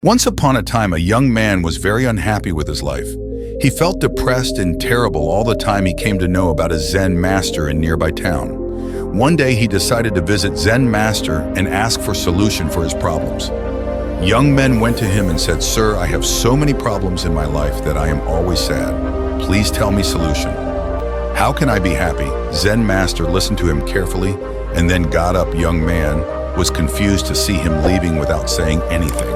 Once upon a time, a young man was very unhappy with his life. He felt depressed and terrible all the time he came to know about a Zen master in nearby town. One day he decided to visit Zen master and ask for solution for his problems. Young men went to him and said, "Sir, I have so many problems in my life that I am always sad. Please tell me solution. How can I be happy?" Zen master listened to him carefully and then got up. Young man was confused to see him leaving without saying anything.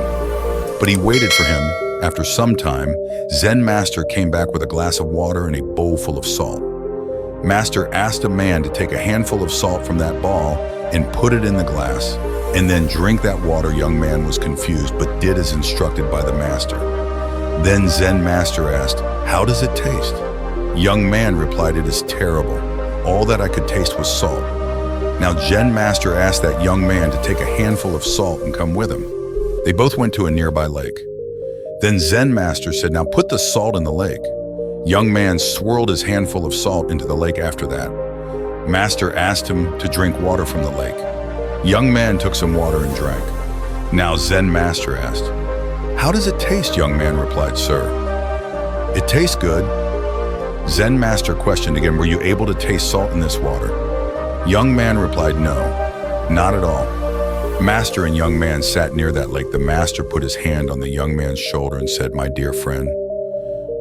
But he waited for him. After some time, Zen master came back with a glass of water and a bowl full of salt. Master asked a man to take a handful of salt from that bowl and put it in the glass, and then drink that water. Young man was confused, but did as instructed by the master. Then Zen master asked, "How does it taste?" Young man replied, "It is terrible. All that I could taste was salt." Now Zen master asked that young man to take a handful of salt and come with him. They both went to a nearby lake. Then Zen master said, "Now put the salt in the lake." Young man swirled his handful of salt into the lake after that. Master asked him to drink water from the lake. Young man took some water and drank. Now Zen master asked, "How does it taste?" Young man replied, "Sir, it tastes good." Zen master questioned again, "Were you able to taste salt in this water?" Young man replied, "No, not at all." Master and young man sat near that lake. The master put his hand on the young man's shoulder and said, "My dear friend,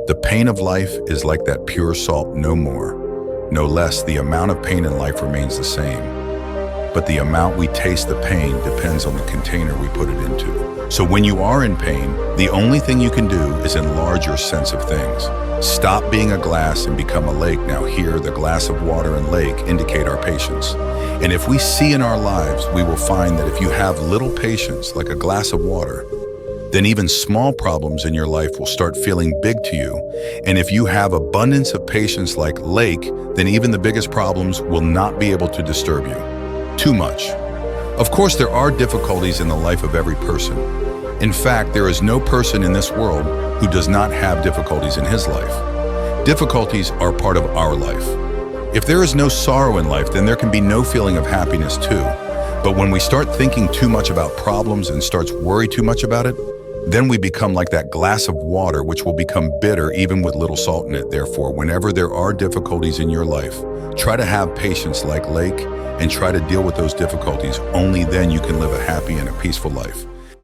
the pain of life is like that pure salt, no more, no less. The amount of pain in life remains the same, but the amount we taste the pain depends on the container we put it into. So when you are in pain, the only thing you can do is enlarge your sense of things. Stop being a glass and become a lake." Now here, the glass of water and lake indicate our patience. And if we see in our lives, we will find that if you have little patience, like a glass of water, then even small problems in your life will start feeling big to you. And if you have abundance of patience like lake, then even the biggest problems will not be able to disturb you too much. Of course, there are difficulties in the life of every person. In fact, there is no person in this world who does not have difficulties in his life. Difficulties are part of our life. If there is no sorrow in life, then there can be no feeling of happiness too. But when we start thinking too much about problems and starts worry too much about it, then we become like that glass of water, which will become bitter even with little salt in it. Therefore, whenever there are difficulties in your life, try to have patience like lake and try to deal with those difficulties. Only then you can live a happy and a peaceful life.